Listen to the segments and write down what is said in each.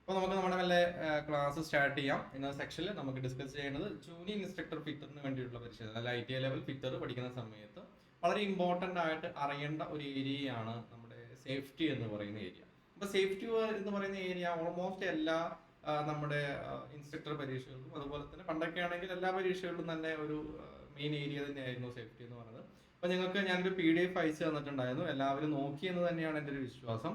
അപ്പോൾ നമുക്ക് നമ്മുടെ നല്ല ക്ലാസ് സ്റ്റാർട്ട് ചെയ്യാം. ഇന്ന സെക്ഷനിൽ നമുക്ക് ഡിസ്കസ് ചെയ്യുന്നത് ജൂനിയർ ഇൻസ്ട്രക്ടർ ഫിറ്ററിന് വേണ്ടിയിട്ടുള്ള പരിശീലനം, അല്ല ITI ലെവൽ ഫിറ്റർ പഠിക്കുന്ന സമയത്ത് വളരെ ഇമ്പോർട്ടൻ്റ് ആയിട്ട് അറിയേണ്ട ഒരു ഏരിയയാണ് നമ്മുടെ സേഫ്റ്റി എന്ന് പറയുന്ന ഏരിയ. അപ്പോൾ സേഫ്റ്റി എന്ന് പറയുന്ന ഏരിയ ഓൾമോസ്റ്റ് എല്ലാ നമ്മുടെ ഇൻസ്ട്രക്ടർ പരീക്ഷകൾക്കും അതുപോലെ തന്നെ പണ്ടൊക്കെ ആണെങ്കിൽ എല്ലാ പരീക്ഷകളിലും തന്നെ ഒരു മെയിൻ ഏരിയ തന്നെയായിരുന്നു സേഫ്റ്റി എന്ന് പറയുന്നത്. അപ്പോൾ നിങ്ങൾക്ക് ഞാനൊരു PDF അയച്ചു തന്നിട്ടുണ്ടായിരുന്നു, എല്ലാവരും നോക്കി എന്ന് തന്നെയാണ് എൻ്റെ ഒരു വിശ്വാസം.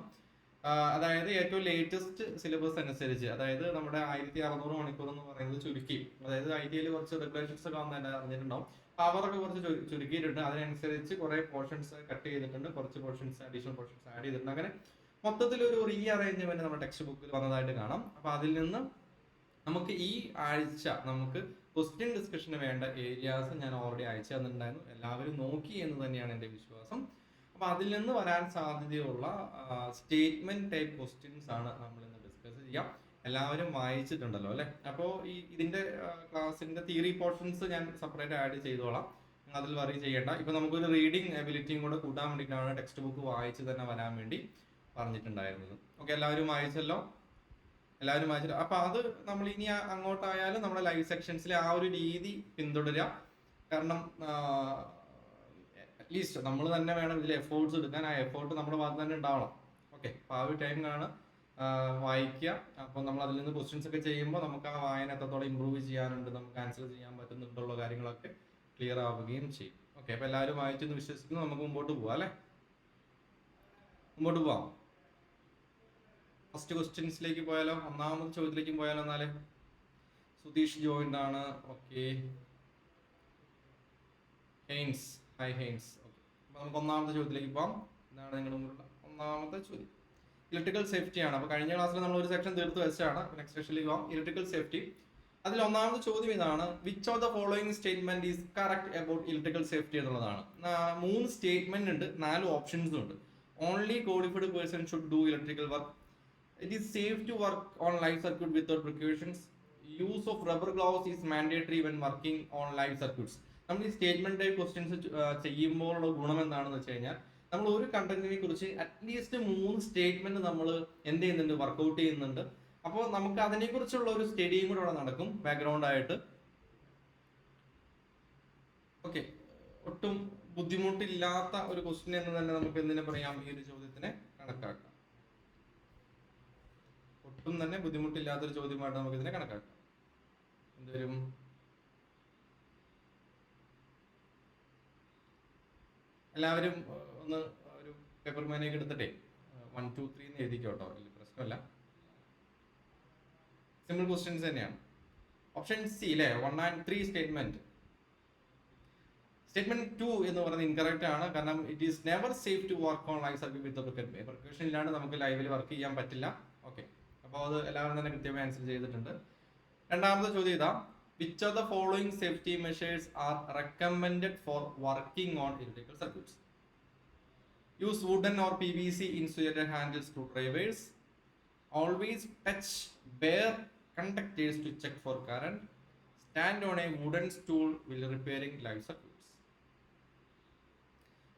അതായത് ഏറ്റവും ലേറ്റസ്റ്റ് സിലബസ് അനുസരിച്ച്, അതായത് നമ്മുടെ 1600 മണിക്കൂർ എന്ന് പറയുന്നത് ചുരുക്കി, അതായത് ITI കുറച്ച് റെഗുലേഷൻസ് ഒക്കെ വന്ന് അറിഞ്ഞിട്ടുണ്ടാവും. പവറൊക്കെ കുറച്ച് ചുരുക്കിയിട്ടുണ്ട്. അതിനനുസരിച്ച് കുറെ പോർഷൻസ് കട്ട് ചെയ്തിട്ടുണ്ട്, കുറച്ച് പോർഷൻസ് അഡീഷണൽ പോർഷൻസ് ആഡ് ചെയ്തിട്ടുണ്ട്. അങ്ങനെ മൊത്തത്തിൽ ഒരു റീ അറേഞ്ച്മെന്റ് നമ്മുടെ ടെക്സ്റ്റ് ബുക്കിൽ വന്നതായിട്ട് കാണാം. അപ്പൊ അതിൽ നിന്ന് നമുക്ക് ഈ ആഴ്ച നമുക്ക് ക്വസ്റ്റ്യൻ ഡിസ്കഷന് വേണ്ട ഏരിയാസ് ഞാൻ ഓൾറെഡി അയച്ചു തന്നിട്ടുണ്ടായിരുന്നു. എല്ലാവരും നോക്കി എന്ന് തന്നെയാണ് എൻ്റെ വിശ്വാസം. അപ്പൊ അതിൽ നിന്ന് വരാൻ സാധ്യതയുള്ള സ്റ്റേറ്റ്മെന്റ് ടൈപ്പ് ക്വസ്റ്റ്യൻസ് ആണ് നമ്മൾ ഇന്ന് ഡിസ്കസ് ചെയ്യാം. എല്ലാവരും വായിച്ചിട്ടുണ്ടല്ലോ അല്ലെ? അപ്പോൾ ഇതിന്റെ ക്ലാസ്സിന്റെ തിയറി പോർഷൻസ് ഞാൻ സെപ്പറേറ്റ് ആഡ് ചെയ്തോളാം, അതിൽ വറി ചെയ്യേണ്ട. ഇപ്പൊ നമുക്കൊരു റീഡിംഗ് എബിലിറ്റിയും കൂടെ കൂട്ടാൻ വേണ്ടിയിട്ടാണ് ടെക്സ്റ്റ് ബുക്ക് വായിച്ച് തന്നെ വരാൻ വേണ്ടി പറഞ്ഞിട്ടുണ്ടായിരുന്നത്. ഓക്കെ, എല്ലാവരും വായിച്ചല്ലോ? എല്ലാവരും വായിച്ചല്ലോ. അപ്പൊ അത് നമ്മൾ ഇനി അങ്ങോട്ടായാലും നമ്മുടെ ലൈവ് സെക്ഷൻസിലെ ആ ഒരു രീതി പിന്തുടരുക. കാരണം അറ്റ്ലീസ്റ്റ് നമ്മൾ തന്നെ വേണം ഇതിൽ എഫേർട്സ് എടുക്കാൻ. ആ എഫേർട്ട് നമ്മുടെ ഭാഗത്ത് തന്നെ ഉണ്ടാവണം. ഓക്കെ, അപ്പോൾ ആ ഒരു ടൈമിലാണ് വായിക്കുക. അപ്പോൾ നമ്മൾ അതിൽ നിന്ന് ക്വസ്റ്റ്യൻസ് ഒക്കെ ചെയ്യുമ്പോൾ നമുക്ക് ആ വായന എത്രത്തോളം ഇമ്പ്രൂവ് ചെയ്യാനുണ്ട്, നമുക്ക് ആൻസർ ചെയ്യാൻ പറ്റുന്നുണ്ടുള്ള കാര്യങ്ങളൊക്കെ ക്ലിയർ ആവുകയും ചെയ്യും. ഓക്കെ, അപ്പോൾ എല്ലാവരും വായിച്ചെന്ന് വിശ്വസിക്കുന്നു. നമുക്ക് മുമ്പോട്ട് പോവാം അല്ലേ? മുമ്പോട്ട് പോവാം. ഫസ്റ്റ് ക്വസ്റ്റ്യൻസിലേക്ക് പോയാലോ? ഒന്നാമത്തെ ചോദ്യത്തിലേക്ക് പോയാലോ? എന്നാലേ സുധീഷ് ജോയിന്റ് ആണ്. Okay, Heinz, hi Heinz. Okay, അപ്പോൾ നമുക്ക് ഒന്നാമത്തെ ചോദ്യത്തിലേക്ക് പോകാം. എന്താണ് നിങ്ങളുടെ മുമ്പിലുള്ള ഒന്നാമത്തെ ചോദ്യം? ഇലക്ട്രിക്കൽ സേഫ്റ്റി ആണ്. അപ്പോൾ കഴിഞ്ഞ ക്ലാസ്സിൽ നമ്മൾ ഒരു സെക്ഷൻ തീർത്ത് വെച്ചാണ്. നെക്സ്റ്റ് സെക്ഷനിലേക്ക് പോകാം. Electrical safety. അതിൽ ഒന്നാമത്തെ ചോദ്യം ഇതാണ്: which of the following statement is correct about electrical safety എന്നുള്ളതാണ്. 3 സ്റ്റേറ്റ്മെന്റ് ഉണ്ട്, 4 ഓപ്ഷൻസും ഉണ്ട്. Only qualified person should do electrical work. It is safe to work on live circuit without precautions. Use of rubber gloves is mandatory when working on live circuits. നമ്മൾ ഈ statement type questions ചെയ്യുമ്പോഴുള്ള ഗുണം എന്താണെന്ന് വെച്ച് കഴിഞ്ഞാൽ, നമ്മൾ ഒരു കണ്ടന്റിനെ കുറിച്ച് അറ്റ്ലീസ്റ്റ് 3 സ്റ്റേറ്റ്മെന്റ് നമ്മൾ എന്ത് ചെയ്യുന്നുണ്ട്, വർക്ക്ഔട്ട് ചെയ്യുന്നുണ്ട്. അപ്പോൾ നമുക്ക് അതിനെക്കുറിച്ചുള്ള ഒരു സ്റ്റഡിയും കൂടെ അവിടെ നടക്കും ബാക്ക്ഗ്രൗണ്ട് ആയിട്ട്. ഓക്കെ, ഒട്ടും ബുദ്ധിമുട്ടില്ലാത്ത ഒരു ക്വസ്റ്റ്യൻ എന്ന് തന്നെ നമുക്ക് എന്തിനെ പറയാം, ഈ ഒരു ചോദ്യത്തിനെ കണക്കാക്കാം. ഒട്ടും തന്നെ ബുദ്ധിമുട്ടില്ലാത്തൊരു ചോദ്യമായിട്ട് നമുക്ക് ഇതിനെ കണക്കാക്കാം. എന്തുവരും? എല്ലാവരും ഒന്ന് ഒരു പേപ്പർ പേനയൊക്കെ എടുത്തിട്ടേ 1, 2, 3 എന്ന് എഴുതിക്കോട്ടോ, വലിയ പ്രശ്നമല്ല. സിമ്പിൾ ക്വസ്റ്റ്യൻസ് തന്നെയാണ്. ഓപ്ഷൻ സി അല്ലേ, 1 and 3 സ്റ്റേറ്റ്മെന്റ്. സ്റ്റേറ്റ്മെന്റ് 2 എന്ന് പറയുന്നത് ഇൻകറക്റ്റ് ആണ്. കാരണം it is never safe to work on live circuit with precaution ഇല്ലാണ്ട് നമുക്ക് ലൈവിൽ വർക്ക് ചെയ്യാൻ പറ്റില്ല. ഓക്കെ, അപ്പോൾ അത് എല്ലാവരും തന്നെ കൃത്യമായി ആൻസർ ചെയ്തിട്ടുണ്ട്. രണ്ടാമത്തെ ചോദ്യം ഇതാ: which of the following safety measures are recommended for working on electrical circuits? Use wooden or PVC insulated handle screwdrivers. Always touch bare conductors to check for current. Stand on a wooden stool while repairing live circuits.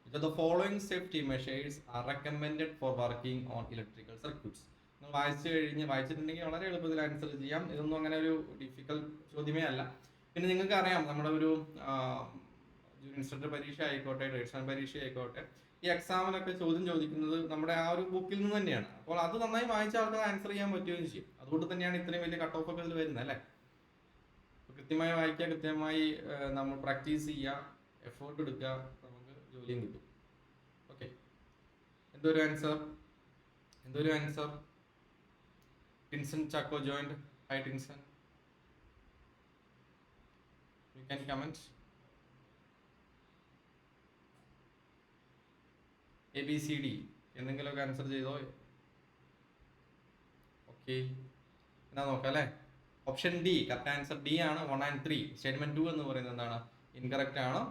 Which of the following safety measures are recommended for working on electrical circuits? നിങ്ങൾ വായിച്ചിട്ടുണ്ടെങ്കിൽ വളരെ എളുപ്പത്തിൽ answer ചെയ്യാം. ഇതൊന്നും അങ്ങനെ ഒരു difficult ചോദ്യമേ അല്ല. പിന്നെ നിങ്ങൾക്ക് അറിയാം, നമ്മുടെ ഒരു ജൂനിയർ ഇൻസ്ട്രക്ടർ പരീക്ഷ ആയിക്കോട്ടെ, ട്രേഡ്സ്മാൻ പരീക്ഷ ആയിക്കോട്ടെ, ഈ എക്സാമിനൊക്കെ ചോദ്യം ചോദിക്കുന്നത് നമ്മുടെ ആ ഒരു ബുക്കിൽ നിന്ന് തന്നെയാണ്. അപ്പോൾ അത് നന്നായി വായിച്ച ആൾക്കാർ ആൻസർ ചെയ്യാൻ പറ്റുകയും ചെയ്യും. അതുകൊണ്ട് തന്നെയാണ് ഇത്രയും വലിയ കട്ട് ഓഫ് ഒക്കെ ഇതിൽ വരുന്നത് അല്ലേ? കൃത്യമായി വായിക്കുക, കൃത്യമായി നമ്മൾ പ്രാക്ടീസ് ചെയ്യുക, എഫേർട്ട് എടുക്കുക, നമുക്ക് ജോലിയും കിട്ടും. ഓക്കെ, എന്തൊരു answer? Tinson Chacko joint. High Tinson, U can comment. ABCD എന്തെങ്കിലുമൊക്കെ ആൻസർ ചെയ്തോ? ഓക്കെ, എന്നാ നോക്കാം അല്ലേ? Option D correct answer. D ആണ് 1 and 3. സ്റ്റേറ്റ്മെന്റ് 2 എന്ന് പറയുന്നത് എന്താണ്, ഇൻകറക്റ്റ് ആണ്.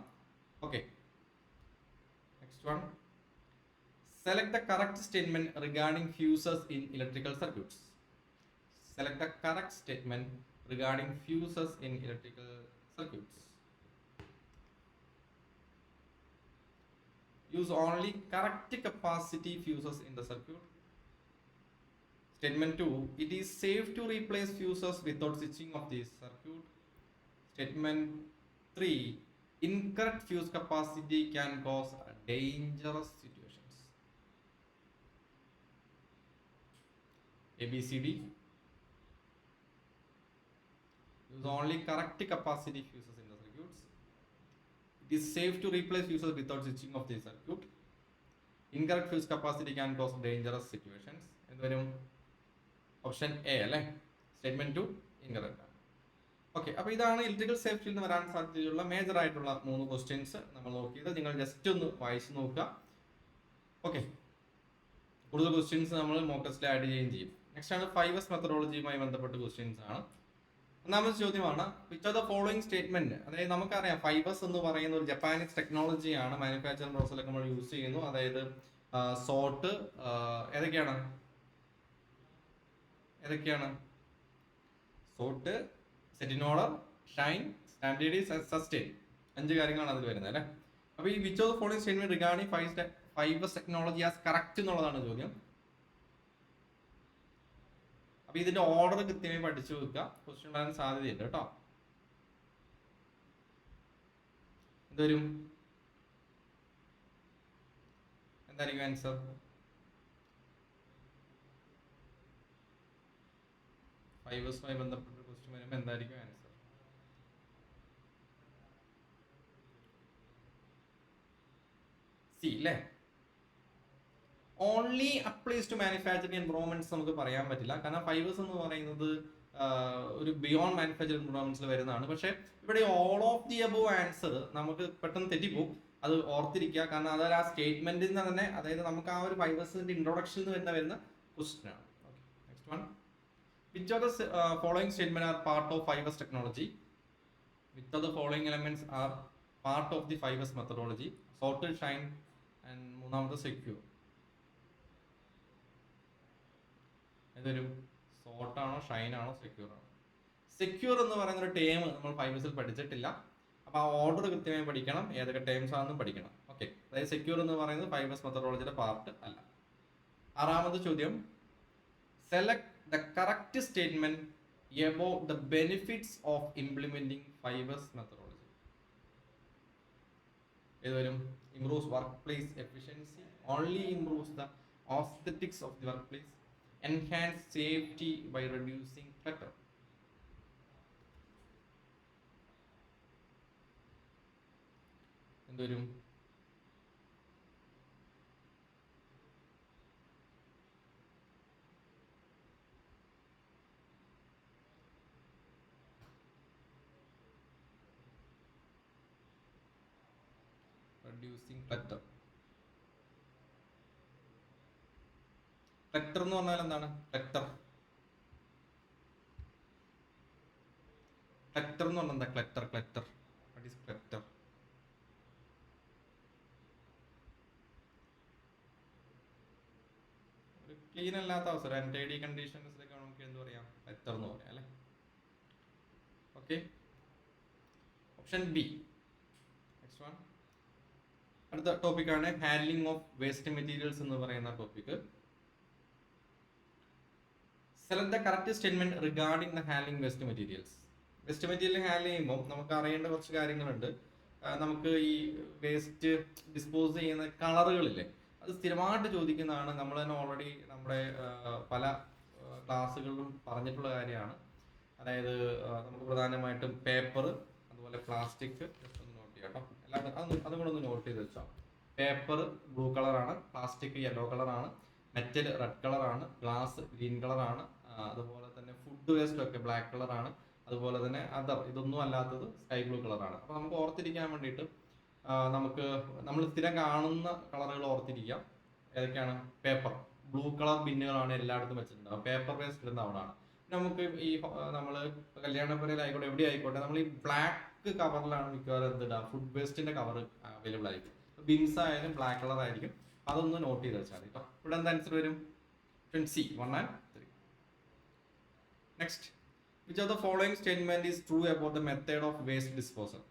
Okay, next one: select the correct statement regarding fuses in electrical circuits. Select the correct statement regarding fuses in electrical circuits. Use only correct capacity fuses in the circuit. Statement 2, it is safe to replace fuses without switching off the circuit. Statement 3, incorrect fuse capacity can cause dangerous situations. A, B, C, D. Use only correct capacity fuses in the circuits. It is safe to replace fuses without switching off the circuit. Incorrect fuse capacity can cause dangerous situations. എന്തുവരും? Option A അല്ലേ? Statement 2 incorrect ആണ്. Okay, അപ്പോൾ ഇതാണ് electrical സേഫ്റ്റിയിൽ നിന്ന് വരാൻ സാധ്യതയുള്ള major ആയിട്ടുള്ള 3 questions നമ്മൾ നോക്കിയത്. നിങ്ങൾ ജസ്റ്റ് ഒന്ന് വായിച്ചു നോക്കുക. ഓക്കെ, കൂടുതൽ ക്വസ്റ്റ്യൻസ് നമ്മൾ മോക്ക് ടെസ്റ്റിൽ ആഡ് ചെയ്യുകയും ചെയ്യും. നെക്സ്റ്റ് ആണ് 5S മെത്തഡോളജിയുമായി ബന്ധപ്പെട്ട ക്വസ്റ്റ്യൻസ് ആണ്. ഒന്നാമത്തെ ചോദ്യമാണ്, which are the following statement. അതായത് നമുക്കറിയാം 5S എന്ന് പറയുന്ന ഒരു ജപ്പാനീസ് ടെക്നോളജിയാണ്, മാനുഫാക്ചറിംഗ് പ്രോസസ്സിലൊക്കെ നമ്മൾ യൂസ് ചെയ്യുന്നു. അതായത് സോട്ട് ഏതൊക്കെയാണ് sort, set in order, shine, standardise, sustain, 5 കാര്യങ്ങളാണ് അതിൽ വരുന്നത് അല്ലേ. അപ്പോൾ ഈ which of the following statement regarding 5S technology as correct എന്നുള്ളതാണ് ചോദ്യം. അപ്പൊ ഇതിന്റെ ഓർഡർ കൃത്യമായി പഠിച്ചു വെക്കുക, ക്വസ്റ്റ്യൻ ഉണ്ടാകാൻ സാധ്യതയുണ്ട് കേട്ടോ. എന്തൊരും എന്തായിരിക്കും ആൻസർ? ഫൈവേഴ്സുമായി ബന്ധപ്പെട്ട ക്വസ്റ്റ്യൻ വരുമ്പോൾ എന്തായിരിക്കും ആൻസർ? സി അല്ലേ? ഓൺലി അപ്ലൈസ് ടു മാനുഫാക്ചറിംഗ് എൻവറോൺമെന്റ്സ് നമുക്ക് പറയാൻ പറ്റില്ല. കാരണം 5S എന്ന് പറയുന്നത് ഒരു ബിയോണ്ട് മാനുഫാക്ചറിംഗ് എൻവറോൺമെന്റ്സിൽ വരുന്നതാണ്. പക്ഷെ ഇവിടെ all of the above answer നമുക്ക് പെട്ടെന്ന് തെറ്റിപ്പോകും. അത് ഓർത്തിരിക്കുക. കാരണം അതായത് ആ സ്റ്റേറ്റ്മെന്റിൽ നിന്ന് തന്നെ, അതായത് നമുക്ക് ആ ഒരു 5Sന്റെ ഇൻട്രൊഡക്ഷനിൽ വരുന്ന ക്വസ്റ്റ്യൻ ആണ്. Next one, which of the following statement are part of 5S technology? Which of the following elements are part of the 5S methodology? Sort, Shine and മൂന്നാമത് സെക്യൂർ. ഏതൊരു സോർട്ടാണോ, ഷൈൻ ആണോ, സെക്യൂർ ആണോ? സെക്യൂർ എന്ന് പറയുന്ന ഒരു ടേം നമ്മൾ 5Sൽ പഠിച്ചിട്ടില്ല. അപ്പൊ ആ ഓർഡർ കൃത്യമായി പഠിക്കണം, ഏതൊക്കെ ടേംസ് ആണെന്നും പഠിക്കണം. ഓക്കെ, അതായത് സെക്യൂർ എന്ന് പറയുന്നത് 5S മെത്തഡോളജിയുടെ പാർട്ട് അല്ല. ആറാമത് ചോദ്യം, select the correct statement about the benefits of implementing 5S methodology. ഏതുവരും? Improves workplace efficiency, only improves the aesthetics of the workplace, enhance safety by reducing clutter. എന്തൊരും? reducing clutter. Clutter എന്ന് പറഞ്ഞാൽ എന്താണ്? Clutter എന്ന് പറഞ്ഞാൽ എന്താ? Clutter what is clutter? ഒരു clean അല്ലാത്ത അവസരം, അൺടൈഡി കണ്ടീഷൻസിലൊക്കെ നമുക്ക് എന്ത് പറയാം? ക്ലറ്റർ എന്ന് പറയാം അല്ലേ. Okay, option B. Next one, അടുത്ത ടോപ്പിക്കാണ് ഹാൻഡ്ലിംഗ് ഓഫ് വേസ്റ്റ് മെറ്റീരിയൽസ് എന്ന് പറയുന്ന topic. Select the correct statement regarding the handling waste materials. Waste material handle ചെയ്യുമ്പോൾ നമുക്ക് അറിയേണ്ട കുറച്ച് കാര്യങ്ങളുണ്ട്. നമുക്ക് ഈ വേസ്റ്റ് ഡിസ്പോസ് ചെയ്യുന്ന കളറുകളില്ലേ, അത് സ്ഥിരമായിട്ട് ചോദിക്കുന്നതാണ്. നമ്മൾ തന്നെ ഓൾറെഡി നമ്മുടെ പല ക്ലാസ്സുകളിലും പറഞ്ഞിട്ടുള്ള കാര്യമാണ്. അതായത് നമുക്ക് പ്രധാനമായിട്ടും പേപ്പർ, അതുപോലെ പ്ലാസ്റ്റിക്, ഒന്ന് നോട്ട് ചെയ്യാം കേട്ടോ. അതും കൂടെ ഒന്ന് നോട്ട് ചെയ്ത് വെച്ചോ. പേപ്പർ ബ്ലൂ കളറാണ്, പ്ലാസ്റ്റിക് യെല്ലോ കളറാണ്, മെറ്റൽ റെഡ് കളറാണ്, ഗ്ലാസ് ഗ്രീൻ കളറാണ്, അതുപോലെ തന്നെ ഫുഡ് വേസ്റ്റ് ഒക്കെ ബ്ലാക്ക് കളറാണ്, അതുപോലെ തന്നെ അതർ ഇതൊന്നും അല്ലാത്തത് സ്കൈ ബ്ലൂ കളറാണ്. അപ്പോൾ നമുക്ക് ഓർത്തിരിക്കാൻ വേണ്ടിയിട്ട് നമ്മൾ സ്ഥിരം കാണുന്ന കളറുകൾ ഓർത്തിരിക്കാം. ഏതൊക്കെയാണ്? പേപ്പർ ബ്ലൂ കളർ ബിന്നുകളാണ് എല്ലായിടത്തും വെച്ചിട്ടുണ്ടാവും. പേപ്പർ വേസ്റ്റ് ഇടുന്ന അവിടെയാണ്. നമുക്ക് ഈ നമ്മൾ കല്യാണപ്പുരയിലായിക്കോട്ടെ എവിടെ ആയിക്കോട്ടെ, നമ്മൾ ഈ ബ്ലാക്ക് കവറിലാണ് മിക്കവാറും എന്തിടാം? ഫുഡ് വേസ്റ്റിന്റെ കവർ അവൈലബിൾ ആയിരിക്കും. ബിൻസ് ആയാലും ബ്ലാക്ക് കളർ ആയിരിക്കും. അതൊന്ന് നോട്ട് ചെയ്ത് വെച്ചാൽ കേട്ടോ. ഇവിടെ എന്താ ആൻസർ വരും? Option C, 1 and 3. Next, which of the following statement is true about the method of waste disposal?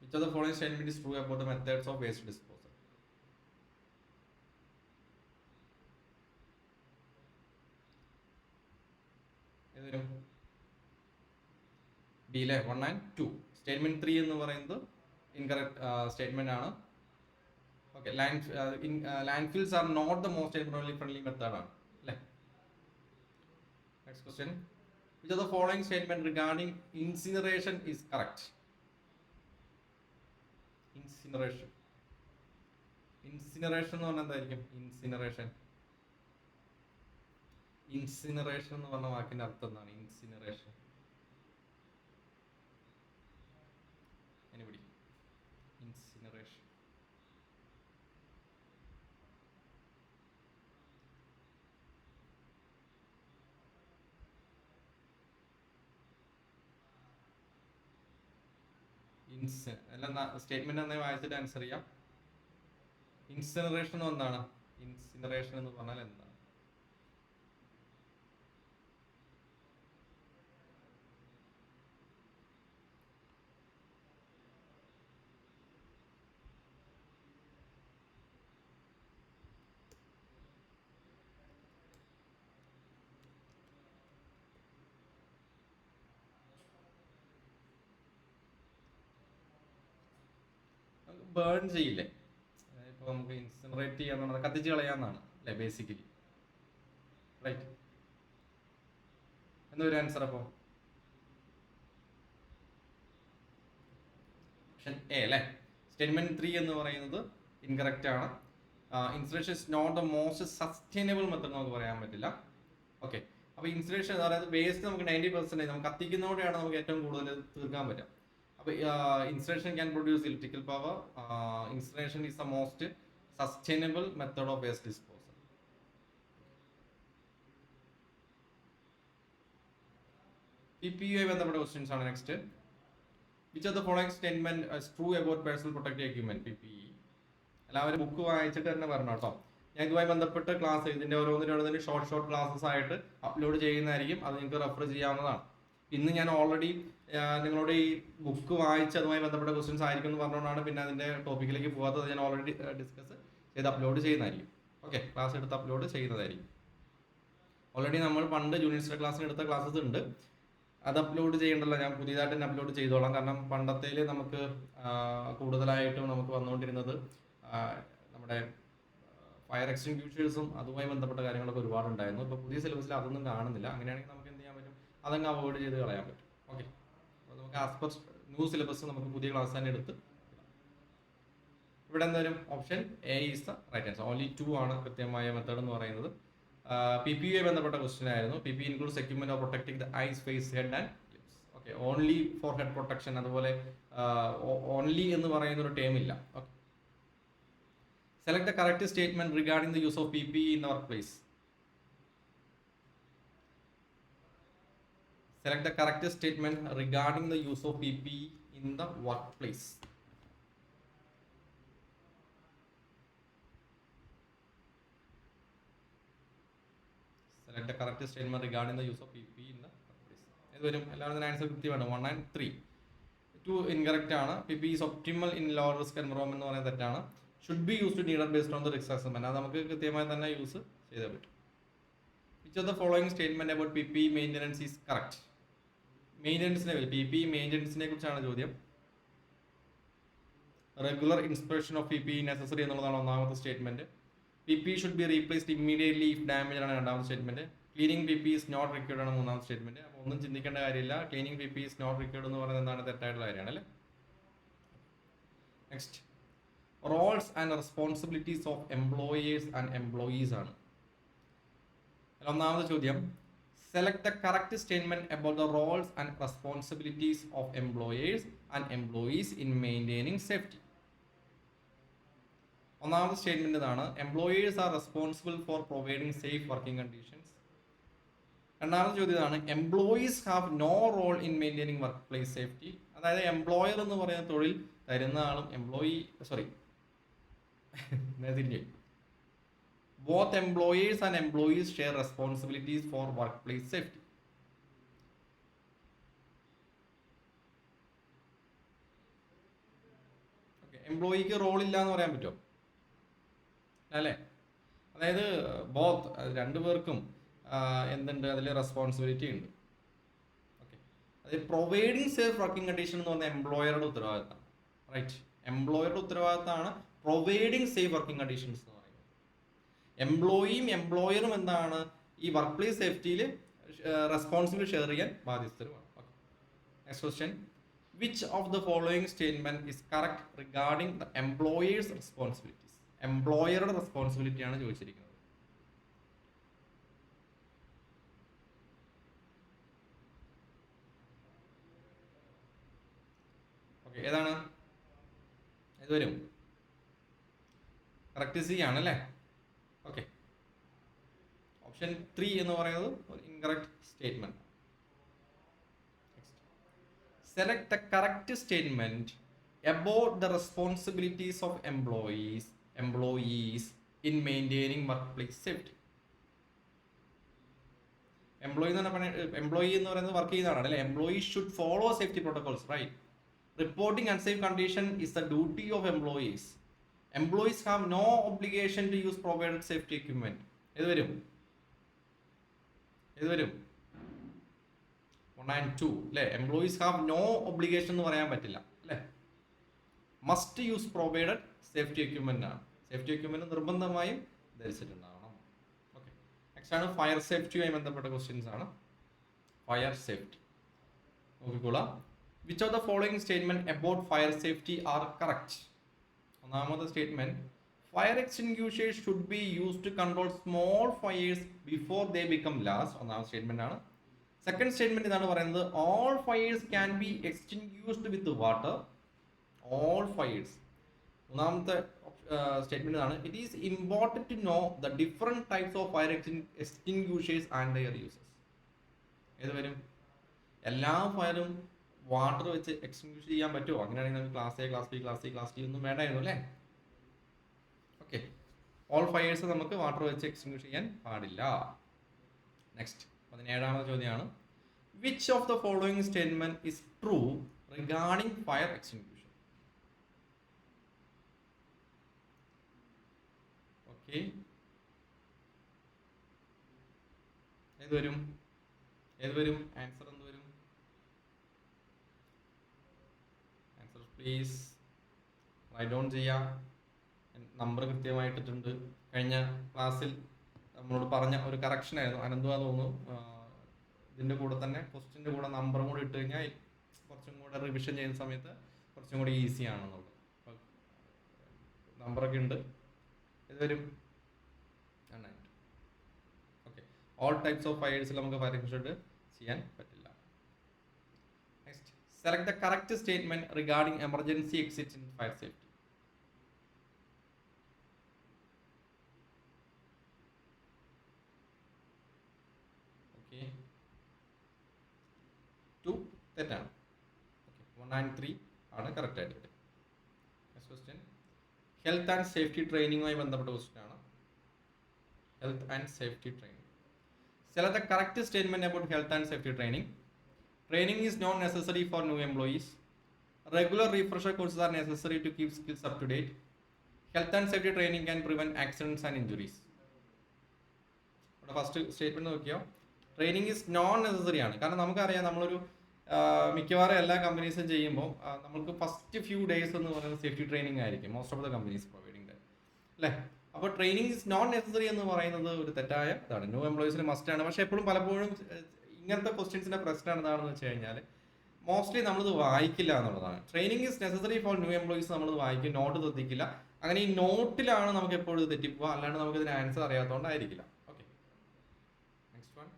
Which of the following statement is true about the methods of waste disposal? B അല്ലേ, 1 and 2. Statement 3 എന്ന് പറയുന്നത് incorrect statement ആണ്. Okay, landfills are not the most എൻവയോൺമെന്റലി friendly method ആണ് അല്ലേ. Next question, which of the following statement regarding incineration is correct? Incineration എന്ന് പറഞ്ഞാൽ എന്തായിരിക്കും? ഇൻസിനറേഷൻ എന്ന് പറഞ്ഞ വാക്കിന്റെ അർത്ഥം എന്താണ്? Incineration anybody? ഇൻസിനറേഷൻ സ്റ്റേറ്റ്മെന്റ് തന്നെ വായിച്ചിട്ട് ആൻസർ ചെയ്യാം. ഇൻസിനറേഷൻ എന്താണ്? ഇൻസിനറേഷൻ എന്ന് പറഞ്ഞാൽ എന്താണ്? ബേൺ ചെയ്യില്ലേ, ഇപ്പൊ നമുക്ക് ഇൻസിനറേറ്റ് ചെയ്യാന്നാണ്, കത്തിച്ച് കളയാന്നാണ് അല്ലെ ബേസിക്കലി, റൈറ്റ്? എന്നൊരു ആൻസർ. അപ്പോ ഓപ്ഷൻ എ അല്ലേ, സ്റ്റേറ്റ്മെന്റ് 3 എന്ന് പറയുന്നത് ഇൻകറക്റ്റ് ആണ്. Incineration is not the most sustainable method നമുക്ക് പറയാൻ പറ്റില്ല. ഓക്കെ, അപ്പൊ ഇൻസിനറേഷൻ അതായത് വേസ്റ്റ് നമുക്ക് 90% നമുക്ക് കത്തിക്കുന്നതോടെയാണ് നമുക്ക് ഏറ്റവും കൂടുതൽ തീർക്കാൻ പറ്റുക. Incineration can produce electrical power. Incineration is the most sustainable method of waste disposal. PPE ബന്ധപ്പെട്ട ക്വസ്റ്റ്യൻസ് ആണ് next. Which of the following statement is true about personal protective equipment? PPE എല്ലാവരും ബുക്ക് വായിച്ചിട്ട് തന്നെ പറഞ്ഞു കേട്ടോ. ഞാൻ ഇതുമായി ബന്ധപ്പെട്ട് ക്ലാസ് ഇതിന്റെ ഓരോന്നിനും ഷോർട്ട് ക്ലാസ്സസ് ആയിട്ട് അപ്ലോഡ് ചെയ്യുന്നതായിരിക്കും. അത് നിങ്ങൾക്ക് റെഫർ ചെയ്യാവുന്നതാണ്. ഇന്ന് ഞാൻ ഓൾറെഡി നിങ്ങളോട് ഈ ബുക്ക് വായിച്ച് അതുമായി ബന്ധപ്പെട്ട ക്വസ്റ്റ്യൻസ് ആയിരിക്കും എന്ന് പറഞ്ഞുകൊണ്ടാണ് പിന്നെ അതിന്റെ ടോപ്പിക്കിലേക്ക് പോകാത്തത്. ഞാൻ ഓൾറെഡി ഡിസ്കസ് ചെയ്ത് അപ്ലോഡ് ചെയ്യുന്നതായിരിക്കും. ഓക്കെ, ക്ലാസ് എടുത്ത് അപ്ലോഡ് ചെയ്യുന്നതായിരിക്കും. ഓൾറെഡി നമ്മൾ പണ്ട് ജൂനിയർ ക്ലാസ്സിന് എടുത്ത ക്ലാസ്സസ് ഉണ്ട്, അത് അപ്ലോഡ് ചെയ്യേണ്ടല്ലോ, ഞാൻ പുതിയതായിട്ട് തന്നെ അപ്ലോഡ് ചെയ്തോളാം. കാരണം പണ്ടത്തേൽ നമുക്ക് കൂടുതലായിട്ടും നമുക്ക് വന്നുകൊണ്ടിരുന്നത് നമ്മുടെ ഫയർ എക്സ്റ്റിങ്ക്യൂഷേഴ്സും അതുമായി ബന്ധപ്പെട്ട കാര്യങ്ങളൊക്കെ ഒരുപാടുണ്ടായിരുന്നു. ഇപ്പോൾ പുതിയ സിലബസിൽ അതൊന്നും കാണുന്നില്ല. അങ്ങനെയാണെങ്കിൽ നമുക്ക് എന്ത് ചെയ്യാൻ പറ്റും? അതങ്ങ് അവോയ്ഡ് ചെയ്ത് കളയാൻ പറ്റും. ഓക്കെ, അപ്പോൾ നമുക്ക് ആസ് പെർ ന്യൂ സിലബസ് നമുക്ക് പുതിയ ക്ലാസ് തന്നെ എടുത്ത് ഇവിടെ എന്തായാലും option a is the right answer. Only 2 ആണ് കൃത്യമായ മെത്തേഡ് എന്ന് പറയുന്നത്. PPE ബന്ധപ്പെട്ട ക്വസ്റ്റ്യൻ ആയിരുന്നു. PPE includes equipment of protecting the eyes, face, head and lips. Okay, only for head protection, അതുപോലെ ഓൺലി എന്ന് പറയുന്ന ഒരു ടേം ഇല്ല. Okay, select the correct statement regarding the use of PPE in the work place. Select the correct statement regarding the use of PPE in the workplace. Select the correct statement regarding the use of PPE in the workplace. ഇതുവരും എല്ലാവരും answer കൃത്യമാണ്. 1 and 3. 2 incorrect ആണ്. PPE is optimal in low risk environment എന്ന് പറയുന്നത് തെറ്റാണ്. Should be used needed based on the risk assessment. അത് നമുക്ക് കൃത്യമായി തന്നെ യൂസ് ചെയ്തേ പറ്റും. Which of the following statement about PPE maintenance is correct? മെയിൻ്റനൻസിനെ PPE മെയിൻ്റനൻസിനെ കുറിച്ചാണ് ചോദ്യം. Regular inspection of PPE necessary എന്നുള്ളതാണ് ഒന്നാമത്തെ statement. PPE should be replaced immediately if damage ആണ് രണ്ടാമത്തെ statement. Cleaning PPE is not required ആണ് മൂന്നാമത്തെ സ്റ്റേറ്റ്മെന്റ്. അപ്പോൾ ഒന്നും ചിന്തിക്കേണ്ട കാര്യമില്ല. Cleaning PPE is not required എന്ന് പറയുന്നത് എന്താണ്? തെറ്റായിട്ടുള്ള കാര്യമാണ് അല്ലേ. Next, roles and responsibilities of employers and employees ആണ് ഒന്നാമത്തെ ചോദ്യം. Select the correct statement about the roles and responsibilities of employers and employees in maintaining safety. ഒന്നാമത്തെ സ്റ്റേറ്റ്മെന്റ് ഇതാണ്. Employers are responsible for providing safe working conditions. രണ്ടാമത്തെ ചോദ്യം ഇതാണ്. Employees have no role in maintaining work place safety. അതായത് employer എന്ന് പറയുന്ന തൊഴിൽ തരുന്ന ആളും both employers and employees share responsibilities for workplace safety. Okay, എംപ്ലോയിക്ക് റോൾ ഇല്ല എന്ന് പറയാൻ പറ്റുമോ? അല്ലേ, അതായത് ബോത്ത് രണ്ടുപേർക്കും എന്തുണ്ട്, അതിൽ റെസ്പോൺസിബിലിറ്റി ഉണ്ട്. അതായത് പ്രൊവൈഡിങ് സേഫ് വർക്കിംഗ് കണ്ടീഷൻ എന്ന് പറഞ്ഞാൽ എംപ്ലോയറുടെ ഉത്തരവാദിത്തമാണ്. റൈറ്റ്, എംപ്ലോയറുടെ ഉത്തരവാദിത്തമാണ് പ്രൊവൈഡിങ് സേഫ് വർക്കിംഗ് കണ്ടീഷൻസ് എന്ന് പറയുന്നത്. എംപ്ലോയിയും എംപ്ലോയറും എന്താണ് ഈ വർക്ക് പ്ലേസ് സേഫ്റ്റിയിൽ റെസ്പോൺസിബിലിറ്റി ഷെയർ ചെയ്യാൻ ബാധ്യസ്ഥരുമാണ്. Next question, which of the following statement is correct regarding the employer's responsibilities? എംപ്ലോയറുടെ റെസ്പോൺസിബിലിറ്റി ആണ് ചോദിച്ചിരിക്കുന്നത്. ഓക്കെ, ഏതാണ്? ഇത് വരും കറക്റ്റ് സി ആണ് അല്ലേ? ഓക്കെ, ഓപ്ഷൻ 3 എന്ന് പറയുന്നത് ഒരു incorrect statement. Select the correct statement about the responsibilities of employees in maintaining workplace safety. Employee എന്ന് പറയുന്നത് വർക്ക് ചെയ്യുന്നതാണ് അല്ലേ? Employee should follow safety protocols, right? Reporting unsafe condition is the duty of employees. Employees have no obligation to use provided safety equipment. ഏത് വരും? 1 and 2 അല്ലേ? Employees have no obligation എന്ന് പറയാൻ പറ്റില്ല അല്ലേ? Must use provided safety equipment ആണ്. Safety equipment നിർബന്ധമായും ധരിച്ചിട്ടുണ്ടാവണം. ഓക്കെ, നെക്സ്റ്റ് ആണ് ഫയർ സേഫ്റ്റിയുമായി ബന്ധപ്പെട്ട ക്വസ്റ്റ്യൻസ് ആണ്. ഫയർ സേഫ്റ്റി നോക്കിക്കോളാം. Which of the following statement about fire safety are correct? ഒന്നാമത്തെ statement, fire extinguishers should be used to control small fires before they become last. ഒന്നാമത്തെ statement ആണ്. Second statement ഇതാണ് പറയുന്നത്, all fires can be extinguished with water. All fires. മൂന്നാമത്തെ statement ആണ്, it is important to know the different types of fire extinguishers and their uses. ഏത് വരും? എല്ലാ ഫയറും water വെച്ച് എക്സ്റ്റിംഗ്യൂഷ് ചെയ്യാൻ പറ്റുമോ? അങ്ങനെയാണെങ്കിൽ നമുക്ക് class A, class B, class C, class D ഒന്നും വേണ്ടായിരുന്നു അല്ലേ? ഓക്കെ, ഓൾ ഫയേഴ്സ് നമുക്ക് വാട്ടർ വെച്ച് എക്സ്റ്റിംഗ്യൂഷ് ചെയ്യാൻ പാടില്ല. നെക്സ്റ്റ് 17ാമത്തെ ചോദ്യമാണ്, which of the following statement is true regarding fire extinguishing? Okay, ഏത് വരും? ആൻസർ എന്ത് വരും? ആൻസർ പ്ലീസ് റൈറ്റ് ഡൗൺ ചെയ്യാം. നമ്പർ കൃത്യമായിട്ടിട്ടുണ്ട്. കഴിഞ്ഞ ക്ലാസ്സിൽ നമ്മളോട് പറഞ്ഞ ഒരു കറക്ഷൻ ആയിരുന്നു, അനന്തുവാ തോന്നുന്നു. ഇതിൻ്റെ കൂടെ തന്നെ ക്വസ്റ്റിൻ്റെ കൂടെ നമ്പറും കൂടി ഇട്ട് കഴിഞ്ഞാൽ കുറച്ചും കൂടെ റിവിഷൻ ചെയ്യുന്ന സമയത്ത് കുറച്ചും കൂടി ഈസി ആണെന്നുള്ളത്. നമ്പറൊക്കെ ഉണ്ട്. ഇത് വരും നന്നായിട്ട്. ഓക്കെ, ഓൾ ടൈപ്സ് ഓഫ് ഫയേഴ്സിൽ നമുക്ക് ഫയർ എക്സ്റ്റിംഗ്വിഷർ ചെയ്യാൻ പറ്റില്ല. Next, select the correct statement regarding emergency exit in fire safety. തെറ്റാണ്. ഓക്കെ, 1 and 3 ആണ് കറക്റ്റ് ആയിട്ട്. Next question, health and safety ട്രെയിനിങ്ങുമായി ബന്ധപ്പെട്ട ക്വസ്റ്റ്യൻ ആണ്. Health and safety training. Select the correct statement about health and safety training. Training is not necessary for new employees. Regular refresher courses are necessary to keep skills up to date. Health and safety training can prevent accidents and injuries. ഇവിടെ first statement നോക്കിയോ, training is non necessary ആണ്. കാരണം നമുക്കറിയാം, നമ്മളൊരു മിക്കവാറും എല്ലാ കമ്പനീസും ചെയ്യുമ്പോൾ നമുക്ക് ഫസ്റ്റ് ഫ്യൂ ഡേയ്സ് എന്ന് പറയുന്നത് സേഫ്റ്റി ട്രെയിനിങ് ആയിരിക്കും most of the companies providing അല്ലേ? അപ്പോൾ ട്രെയിനിങ് ഇസ് നോട്ട് നെസസറി എന്ന് പറയുന്നത് ഒരു തെറ്റായ ഇതാണ്. ന്യൂ എംപ്ലോയീസിന് മസ്റ്റ് ആണ്. പക്ഷേ എപ്പോഴും പലപ്പോഴും ഇങ്ങനത്തെ ക്വസ്റ്റ്യൻസിന്റെ പ്രശ്നം എന്താണെന്ന് വെച്ച് കഴിഞ്ഞാൽ മോസ്റ്റ്ലി നമ്മളിത് വായിക്കില്ല എന്നുള്ളതാണ്. Training is necessary for new employees നമ്മളിത് വായിക്കും, നോട്ട് ശ്രദ്ധിക്കില്ല. അങ്ങനെ ഈ നോട്ടിലാണ് നമുക്ക് എപ്പോഴും ഇത് തെറ്റിപ്പോവുക, അല്ലാണ്ട് നമുക്ക് ഇതിന് ആൻസർ അറിയാത്തതുകൊണ്ടായിരിക്കില്ല. Okay, next one,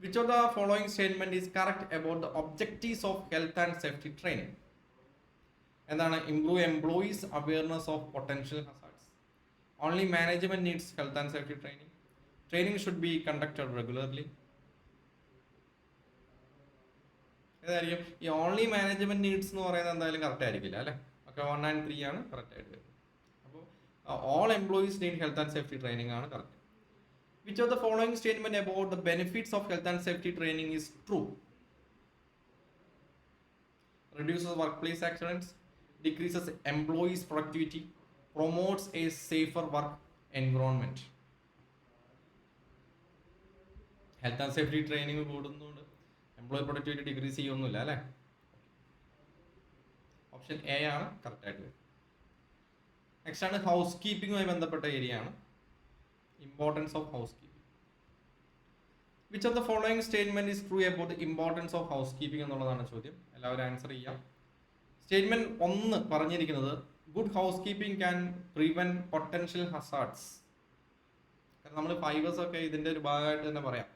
which of the following statement is correct about the objectives of health and safety training? എന്താണ്? improve employees awareness of potential hazards. Only management needs health and safety training. Training should be conducted regularly. ഏതായിരിക്കും ഈ only management needs എന്ന് പറയുന്നത്? എന്തായാലും correct ആയിരിക്കില്ല അല്ലേ? Okay, 1 and 3 ആണ് correct ആയിട്ട് വരുന്നത്. അപ്പോൾ all employees need health and safety training ആണ് correct. Which of the following statement about the benefits of health and safety training is true? Reduces workplace accidents, decreases employees' productivity, promotes a safer work environment. Health and safety training കൂടുന്നുണ്ട്. Employee productivity decrease ചെയ്യൊന്നുമില്ല അല്ലേ. Option A ആണ് correct ആയിട്ട് വരുന്നത്. Next ആണ് house കീപ്പിംഗുമായി ബന്ധപ്പെട്ട area ആണ്. Importance of house keeping. Which of the following statement is true about the importance of house keeping എന്നുള്ളതാണ് ചോദ്യം. എല്ലാവരും ആൻസർ ചെയ്യാം. സ്റ്റേറ്റ്മെന്റ് 1 പറഞ്ഞിരിക്കുന്നത് good house keeping can prevent potential hazards. കാരണം നമ്മൾ ഫൈവേഴ്സ് ഒക്കെ ഇതിന്റെ ഒരു ഭാഗമായിട്ട് തന്നെ പറയാം.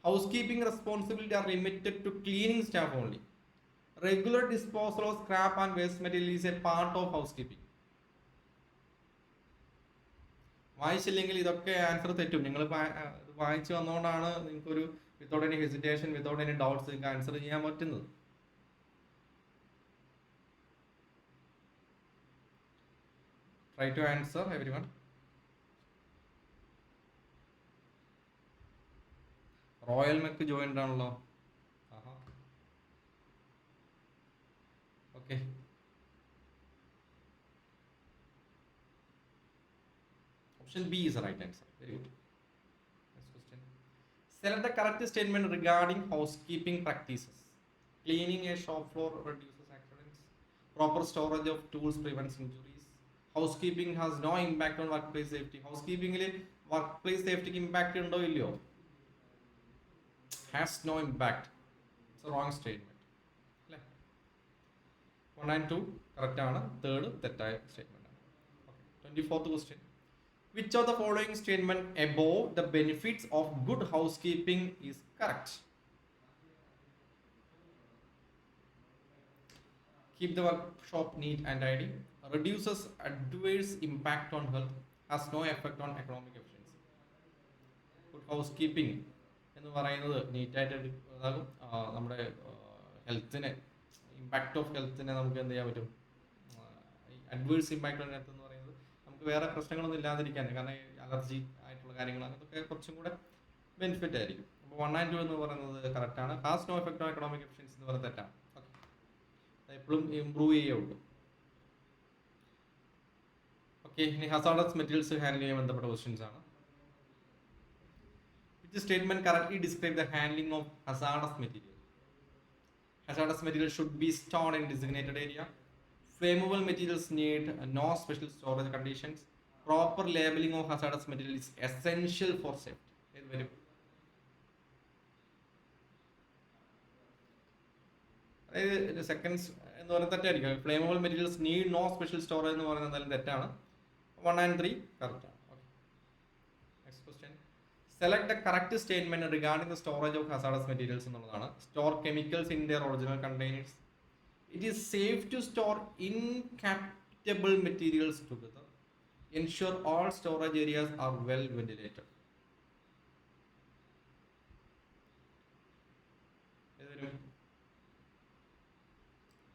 House keeping responsibility are limited to cleaning staff only. Regular disposal of scrap and waste material is a part of house keeping. വായിച്ചില്ലെങ്കിൽ ഇതൊക്കെ ആൻസർ തെറ്റും. നിങ്ങൾ വായിച്ചു വന്നുകൊണ്ടാണ് നിങ്ങൾക്കൊരു without any hesitation, without any doubts നിങ്ങൾക്ക് ആൻസർ ചെയ്യാൻ പറ്റുന്നത്. Try to answer everyone. റോയൽ മെക്ക് ജോയിന്റ് ആണല്ലോ. Okay, option B is the right answer. Very good. Next question. Select the correct statement regarding housekeeping practices. Cleaning a shop floor reduces accidents. Proper storage of tools prevents injuries. Housekeeping has no impact on workplace safety. Housekeeping-il workplace safety ki impact undo illയോ? Has no impact. It's a wrong statement. അല്ലേ? 1 and 2 correct ആണ്. 3rd തെറ്റായ statement ആണ്. Okay. 24th question. Which of the following statement above the benefits of good housekeeping is correct? Keep the workshop neat and tidy. Reduces adverse impact on health. Has no effect on economic efficiency. Good housekeeping എന്ന് പറയുന്നത് നീറ്റായിട്ട് ഇതാകും. നമ്മുടെ ഹെൽത്തിനെ, impact of ഹെൽത്തിനെ നമുക്ക് എന്ത് ചെയ്യാൻ പറ്റും? Adverse impact on health എന്ന് പറയുന്നത് നമുക്ക് വേറെ പ്രശ്നങ്ങളൊന്നും ഇല്ലാതിരിക്കാൻ, കാരണം അലർജി ആയിട്ടുള്ള കാര്യങ്ങൾ അങ്ങനത്തൊക്കെ കുറച്ചും കൂടെ ബെനിഫിറ്റ് ആയിരിക്കും. അപ്പോൾ 1 and 2 എന്ന് പറയുന്നത് കറക്റ്റ് ആണ്. Has no effect on economic efficiency എന്ന് പറയുന്നത് തെറ്റാണ്. ഓക്കെ, എപ്പോഴും ഇമ്പ്രൂവ് ചെയ്യുള്ളൂ. ഓക്കെ, ഇനി ഹസാർഡസ് മെറ്റീരിയൽസ് ഹാൻഡിൽ ചെയ്യാൻ ബന്ധപ്പെട്ട ക്വസ്റ്റ്യൻസ് ആണ്. Which statement correctly describe the handling of hazardous material? Hazardous material should be stored in designated area. Flammable materials need no special storage conditions. Proper labeling of hazardous material is essential for safety. Very good. അതായത് seconds എന്ന് പറയുന്നത് തെറ്റായിരിക്കും. Flammable materials need no special storage എന്ന് പറയുന്നത് എന്തായാലും തെറ്റാണ്. 1 and 3 correct ആണ്. Okay, next question. Select the correct statement regarding the storage of hazardous materials എന്നുള്ളതാണ്. Store chemicals in their original containers. It is safe to store incompatible materials together. Ensure all storage areas are well ventilated.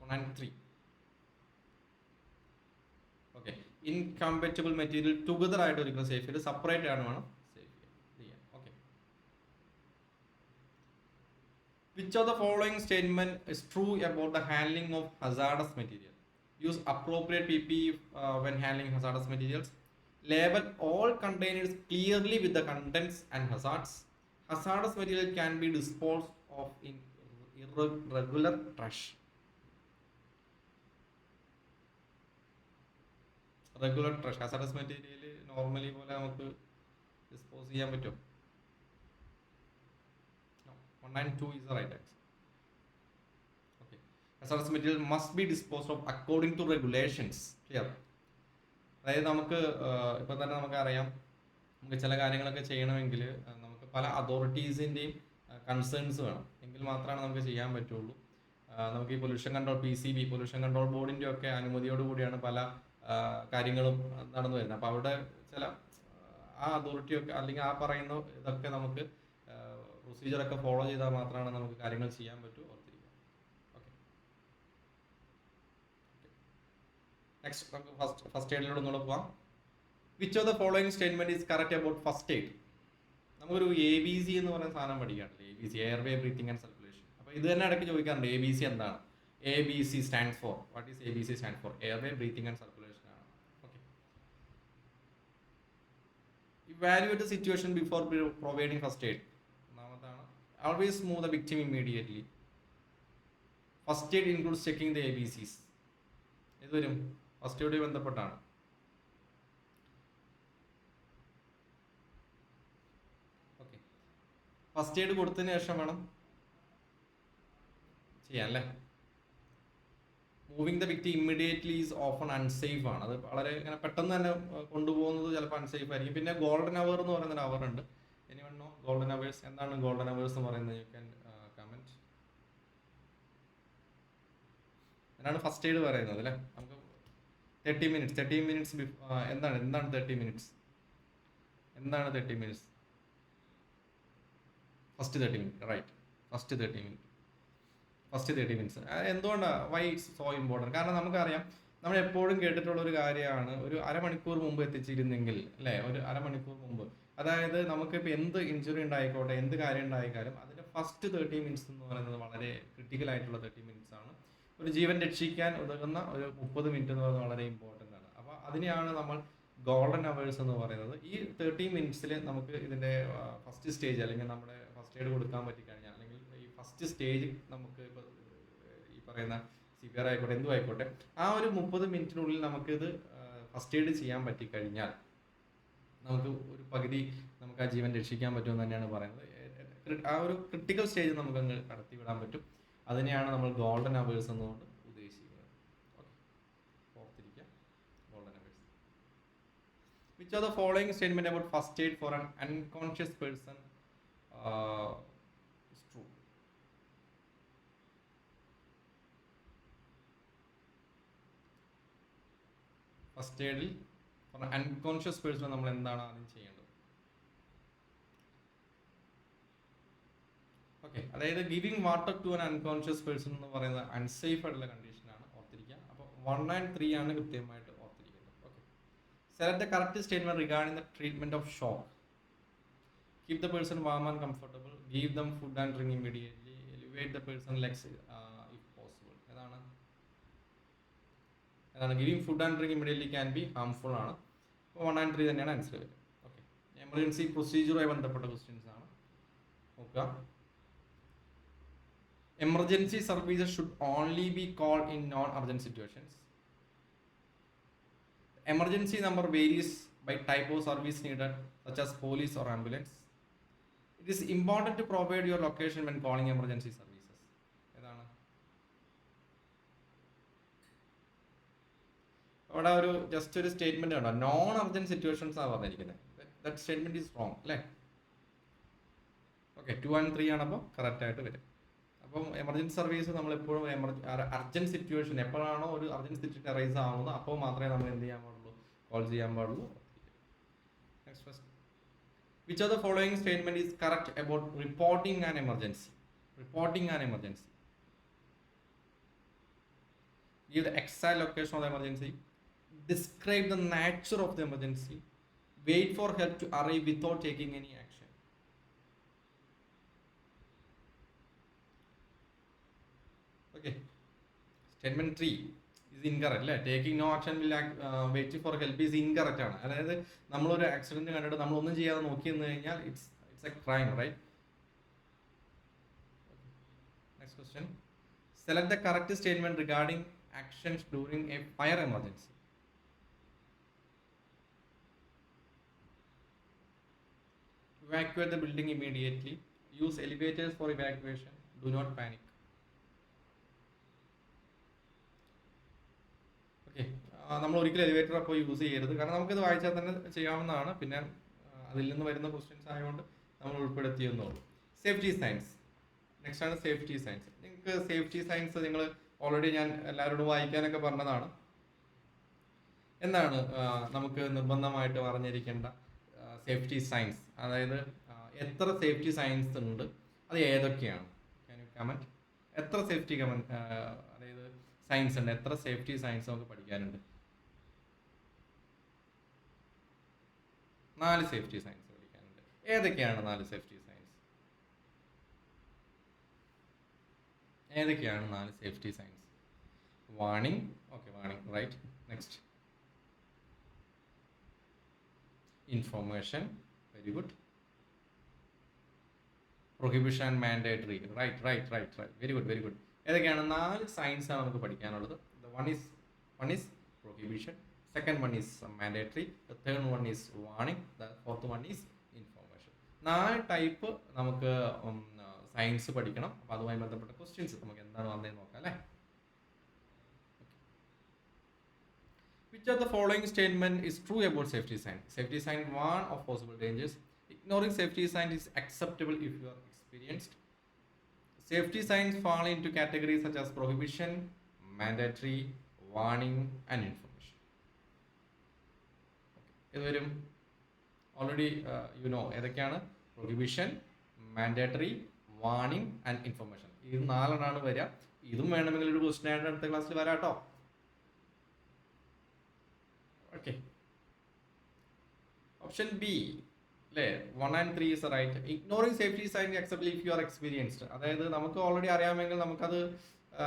1 and 3. Okay, incompatible material together ആയിട്ട് ഒരിക്കലും safe ചെയ്ത് separate ആണ് വേണം safe ചെയ്യാൻ. Okay, which of the following statement is true about the handling of hazardous material? Use appropriate PPE when handling hazardous materials. Label all containers clearly with the contents and hazards. Hazardous material can be disposed of in irregular trash. Regular trash, hazardous material normally പോലെ നമുക്ക് dispose ചെയ്യാൻ പറ്റും? 1 and 2 is the right answer. Okay, hazardous material must be disposed of according to regulations. Clear? അതായത് നമുക്ക് ഇപ്പം തന്നെ നമുക്കറിയാം, നമുക്ക് ചില കാര്യങ്ങളൊക്കെ ചെയ്യണമെങ്കിൽ നമുക്ക് പല അതോറിറ്റീസിൻ്റെയും കൺസേൺസ് വേണം, എങ്കിൽ മാത്രമാണ് നമുക്ക് ചെയ്യാൻ പറ്റുള്ളൂ. നമുക്ക് ഈ pollution control PCB, pollution control ബോർഡിൻ്റെ ഒക്കെ അനുമതിയോടുകൂടിയാണ് പല കാര്യങ്ങളും നടന്നു വരുന്നത്. അപ്പോൾ അവിടെ ചില ആ അതോറിറ്റിയൊക്കെ അല്ലെങ്കിൽ ആ പറയുന്ന ഇതൊക്കെ നമുക്ക് പ്രൊസീജിയറൊക്കെ ഫോളോ ചെയ്താൽ മാത്രമാണ് നമുക്ക് കാര്യങ്ങൾ ചെയ്യാൻ പറ്റൂ. ഓർത്തിരിക്കുക. ഓക്കെ, നെക്സ്റ്റ് നമുക്ക് ഫസ്റ്റ് എയ്ഡിലൂടെ ഒന്നുകൂടെ പോവാം. Which of the following statement is correct about first aid? നമുക്കൊരു ABC എന്ന് പറയുന്ന സാധനം പഠിക്കാറില്ല. ABC, airway breathing and circulation. അപ്പോൾ ഇത് തന്നെ ഇടയ്ക്ക് ചോദിക്കാറുണ്ട്, ABC എന്താണ്? ABC stands for, what is ABC stand for? Airway breathing and circulation ആണ്. Okay, evaluate the situation before providing first aid. ഒന്നാമതാണ് Always move the victim immediately. First aid includes checking the ABCs. ഇത് വരും first എയ്ഡുമായി ബന്ധപ്പെട്ടാണ്. Okay, first aid കൊടുത്തതിന് ശേഷം വേണം ചെയ്യാൻ അല്ലേ. Moving the victim immediately is often unsafe ആണ്. അത് വളരെ ഇങ്ങനെ പെട്ടെന്ന് തന്നെ കൊണ്ടുപോകുന്നത് ചിലപ്പോൾ അൺസേഫ് ആയിരിക്കും. പിന്നെ ഗോൾഡൻ അവർ എന്ന് പറയുന്ന ഒരു അവർ ഉണ്ട്. Anyone know golden hours? എന്താണ് ഗോൾഡൻ അവേഴ്സ് എന്ന് പറയുന്നത്? You can comment. എന്നാണ് ഫസ്റ്റ് എയ്ഡ് പറയുന്നത് അല്ലേ. നമുക്ക് 30 മിനിറ്റ്സ് എന്താണ് 30 മിനിറ്റ്സ്? എന്താണ് 30 minutes? First 30 minute, right. First 30 minutes എന്തുകൊണ്ടാണ്? Why it's so important? കാരണം നമുക്കറിയാം, നമ്മൾ എപ്പോഴും കേട്ടിട്ടുള്ള ഒരു കാര്യമാണ്, ഒരു അരമണിക്കൂർ മുമ്പ് എത്തിച്ചിരുന്നെങ്കിൽ അല്ലേ, ഒരു അരമണിക്കൂർ മുമ്പ്. അതായത് നമുക്കിപ്പോൾ എന്ത് ഇഞ്ചുറി ഉണ്ടായിക്കോട്ടെ, എന്ത് കാര്യം ഉണ്ടായിക്കാലും അതിൻ്റെ ഫസ്റ്റ് 30 മിനിറ്റ്സ് എന്ന് പറയുന്നത് വളരെ ക്രിട്ടിക്കൽ ആയിട്ടുള്ള 30 മിനിറ്റ്സ് ആണ്. ഒരു ജീവൻ രക്ഷിക്കാൻ ഉതകുന്ന ഒരു 30 മിനിറ്റ് എന്ന് പറയുന്നത് വളരെ ഇമ്പോർട്ടൻ്റ് ആണ്. അപ്പോൾ അതിനെയാണ് നമ്മൾ ഗോൾഡൻ അവേഴ്സ് എന്ന് പറയുന്നത്. ഈ 30 മിനിറ്റ്സിൽ നമുക്ക് ഇതിൻ്റെ ഫസ്റ്റ് സ്റ്റേജ് അല്ലെങ്കിൽ നമ്മുടെ ഫസ്റ്റ് എയ്ഡ് കൊടുക്കാൻ പറ്റിക്കഴിഞ്ഞാൽ, അല്ലെങ്കിൽ ഈ ഫസ്റ്റ് സ്റ്റേജ് നമുക്ക് ഇപ്പോൾ ഈ പറയുന്ന CPR ആയിക്കോട്ടെ എന്തും ആയിക്കോട്ടെ, ആ ഒരു 30 മിനിറ്റിനുള്ളിൽ നമുക്കിത് ഫസ്റ്റ് എയ്ഡ് ചെയ്യാൻ പറ്റിക്കഴിഞ്ഞാൽ നമുക്ക് ഒരു പകുതി നമുക്ക് ആ ജീവൻ രക്ഷിക്കാൻ പറ്റുമെന്ന് തന്നെയാണ് പറയുന്നത്. ആ ഒരു ക്രിട്ടിക്കൽ സ്റ്റേജ് നമുക്ക് അങ്ങ് കടത്തി വിടാൻ പറ്റും. അതിനെയാണ് നമ്മൾ ഗോൾഡൻ അവേഴ്സ് എന്നുകൊണ്ട് ഉദ്ദേശിക്കുന്നത്. ഓക്കെ, ഓർത്തിരിക്കുക golden hours. Which are the following statement about first aid for an unconscious person is true? First എയ്ഡിൽ ഫോർ അൺകോൺഷ്യസ് പേഴ്സൺ നമ്മൾ എന്താണ് ആദ്യം ചെയ്യേണ്ടത്? ഓക്കെ, അതായത് giving water to an unconscious person എന്ന് പറയുന്നത് അൺസേഫ് ആയിട്ടുള്ള കണ്ടീഷനാണ്, ഓർത്തിരിക്കുക. അപ്പോൾ 1 and 3 ആണ് കൃത്യമായിട്ട് ഓർത്തിരിക്കുന്നത്. Okay, select the correct statement regarding the treatment of shock. Keep the person warm and comfortable. Give them food and drink immediately. Elevate the person legs if possible. ഏതാണ് giving food and drink immediately can be harmful ആണ്. അപ്പോൾ 1 and 3 തന്നെയാണ് answer വരിക. Okay, emergency പ്രൊസീജിയറുമായി ബന്ധപ്പെട്ട questions ആണ് നോക്കുക. Emergency services should only be called in non-urgent situations. Emergency number varies by type of service needed, such as police or ambulance. It is important to provide your location when calling emergency services. ഏതാണ്? അവിടെ ഒരു just ഒരു statement ആണ്, non urgent situations ആണ് പറഞ്ഞിരിക്കുന്നത്. That statement is wrong അല്ലേ. Okay, 2 and 3 ആണ് അപ്പോൾ കറക്റ്റ് ആയിട്ട് വരും. അപ്പം എമർജൻസി സർവീസ് നമ്മൾ എപ്പോഴും അർജന്റ് സിറ്റുവേഷൻ എപ്പോഴാണോ ഒരു അർജന്റ് സിറ്റുവേഷൻ അറൈസ് ആവുന്നത് അപ്പോൾ മാത്രമേ നമ്മൾ എന്ത് ചെയ്യാൻ പാടുള്ളൂ, കോൾ ചെയ്യാൻ പാടുള്ളൂ. Next question. Which of the following statement is correct about reporting an emergency? Reporting an emergency. Give the exact location of the emergency. Describe the nature of the emergency. Wait for help to arrive without taking any action. Okay. Statement 3 is incorrect അല്ലേ. Taking no action will waiting for help is incorrect ആണ്. അതായത് നമ്മളൊരു accident കണ്ടിട്ട് നമ്മളൊന്നും ചെയ്യാതെ നോക്കി നിന്ന് കഴിഞ്ഞാൽ it's a crime, right? Next question. Select the correct statement regarding actions during a fire emergency. Evacuate the building immediately. Use elevators for evacuation. Do not panic. Okay, നമ്മൾ ഒരിക്കലും എലിവേറ്റർ അപ്പോൾ യൂസ് ചെയ്യരുത്. കാരണം നമുക്കിത് വായിച്ചാൽ തന്നെ ചെയ്യാവുന്നതാണ്. പിന്നെ അതിൽ നിന്ന് വരുന്ന ക്വസ്റ്റ്യൻസ് ആയതുകൊണ്ട് നമ്മൾ ഉൾപ്പെടുത്തിയെന്നുള്ളൂ. Safety science. നെക്സ്റ്റ് ആണ് സേഫ്റ്റി സയൻസ്. നിങ്ങൾക്ക് സേഫ്റ്റി സയൻസ് നിങ്ങൾ ഓൾറെഡി ഞാൻ എല്ലാവരോടും വായിക്കാനൊക്കെ പറഞ്ഞതാണ്. എന്താണ് നമുക്ക് നിർബന്ധമായിട്ട് അറിഞ്ഞിരിക്കേണ്ട സേഫ്റ്റി സയൻസ്? അതായത് എത്ര സേഫ്റ്റി സയൻസ് ഉണ്ട്, അത് ഏതൊക്കെയാണ്? Can you comment? എത്ര സേഫ്റ്റി അതായത് സയൻസ് ഉണ്ട്, എത്ര സേഫ്റ്റി സയൻസ് നമുക്ക് പഠിക്കാനുണ്ട്? 4 സേഫ്റ്റി സയൻസ് പഠിക്കാനുണ്ട്. ഏതൊക്കെയാണ് 4 സേഫ്റ്റി സയൻസ്? ഏതൊക്കെയാണ് 4 safety signs? Warning. Okay, warning right. Next information. Very good. Prohibition and mandatory. Right. Very good. ഏതൊക്കെയാണ്? 4 സയൻസ് ആണ് നമുക്ക് പഠിക്കാനുള്ളത്. One is prohibition, second one is mandatory, third one is warning, fourth one is information. 4 type നമുക്ക് signs പഠിക്കണം. അപ്പോൾ അതുമായി ബന്ധപ്പെട്ട questions നമുക്ക് എന്താണ് വന്നതെന്ന് നോക്കാം അല്ലേ. Which of the following statement is true about safety sign? Safety sign, one of possible dangers. Ignoring safety sign is acceptable if you are experienced. Safety signs fall into categories such as prohibition, mandatory, warning and information. ഇതുവരും already you know ഏതൊക്കെയാണ്? Prohibition, mandatory, warning and information. ഇത് 4 വരിക. ഇതും വേണമെങ്കിൽ ഒരു question ആയിട്ട് അടുത്ത ക്ലാസ്സിൽ വരാം കേട്ടോ. ഓക്കെ, ഓപ്ഷൻ ബി അല്ലേ, 1 and 3 is right. Ignoring safety sign acceptable if you are experienced. അതായത് നമുക്ക് ഓൾറെഡി അറിയാമെങ്കിൽ നമുക്കത്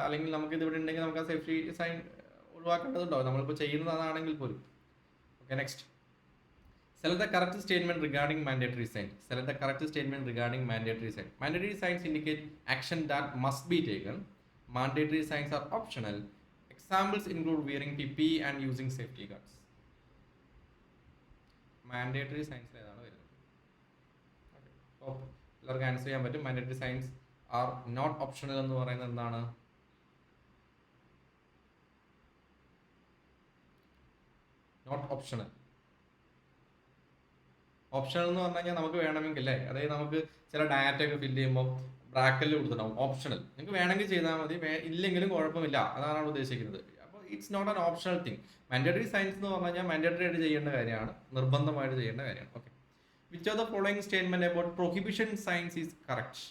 അല്ലെങ്കിൽ നമുക്ക് ഇത് ഇവിടെ ഉണ്ടെങ്കിൽ നമുക്ക് ആ സേഫ്റ്റി സൈൻ ഒഴിവാക്കേണ്ടതുണ്ടോ? നമ്മളിപ്പോൾ ചെയ്യുന്നത് അതാണെങ്കിൽ പോലും. Okay, next. Select the correct statement regarding mandatory sign. Select the correct statement regarding mandatory sign. Mandatory signs indicate action that must be taken. Mandatory signs are optional. Examples include wearing PPE and using safety guards. Mandatory signs ഏതാണ് വരുന്നത്? എല്ലാവർക്കും answer ചെയ്യാൻ പറ്റും. Mandatory signs are not optional എന്ന് പറയുന്നത് എന്താണ്? Not optional. Optional എന്ന് പറഞ്ഞു കഴിഞ്ഞാൽ നമുക്ക് വേണമെങ്കിൽ അല്ലേ, അതായത് നമുക്ക് ചില ഡാറ്റ ഒക്കെ ഫില്ല് ചെയ്യുമ്പോൾ ബ്രാക്കറ്റിൽ കൊടുത്തിട്ടുണ്ടാവും ഓപ്ഷണൽ. നിങ്ങൾക്ക് വേണമെങ്കിൽ ചെയ്താൽ മതി, ഇല്ലെങ്കിലും കുഴപ്പമില്ല, അതാണ് ഉദ്ദേശിക്കുന്നത്. അപ്പോൾ it's not an optional thing. Mandatory signs എന്ന് പറഞ്ഞു കഴിഞ്ഞാൽ മാൻഡേറ്ററി ആയിട്ട് ചെയ്യേണ്ട കാര്യമാണ്, നിർബന്ധമായിട്ട് ചെയ്യേണ്ട കാര്യമാണ്. Okay, which of the following statement about prohibition science is correct?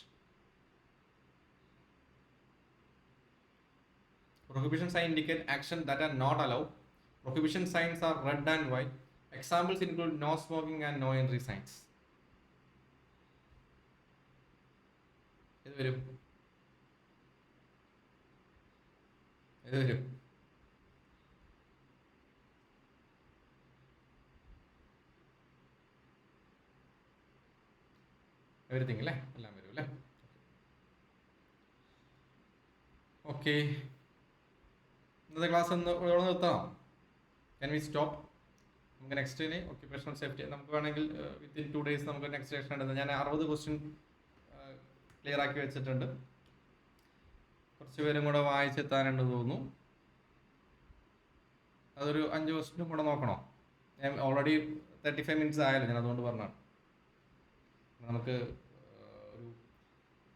Prohibition sign indicate action that are not allowed. Prohibition signs are red and white. Examples include no smoking and no entry signs. ഇത് വരും. Everything അല്ലേ, എല്ലാം വരും അല്ലേ. Okay, ഇന്നത്തെ class ഒന്ന് നിർത്താം. Can we stop? നമുക്ക് നെക്സ്റ്റിന് ഒക്യുപേഷണൽ സേഫ്റ്റി നമുക്ക് വേണമെങ്കിൽ വിത്തിൻ 2 days നമുക്ക് നെക്സ്റ്റ് സെഷൻ എടുത്ത് ഞാൻ 60 ക്വസ്റ്റ്യൻ ക്ലിയർ ആക്കി വെച്ചിട്ടുണ്ട്. കുറച്ച് പേരും കൂടെ വായിച്ചെത്താനുണ്ട് തോന്നുന്നു. അതൊരു 5 ക്വസ്റ്റ്യനും കൂടെ നോക്കണോ? ഞാൻ ഓൾറെഡി 35 minutes ആയല്ലോ, ഞാൻ അതുകൊണ്ട് പറഞ്ഞാണ്. നമുക്ക് ഒരു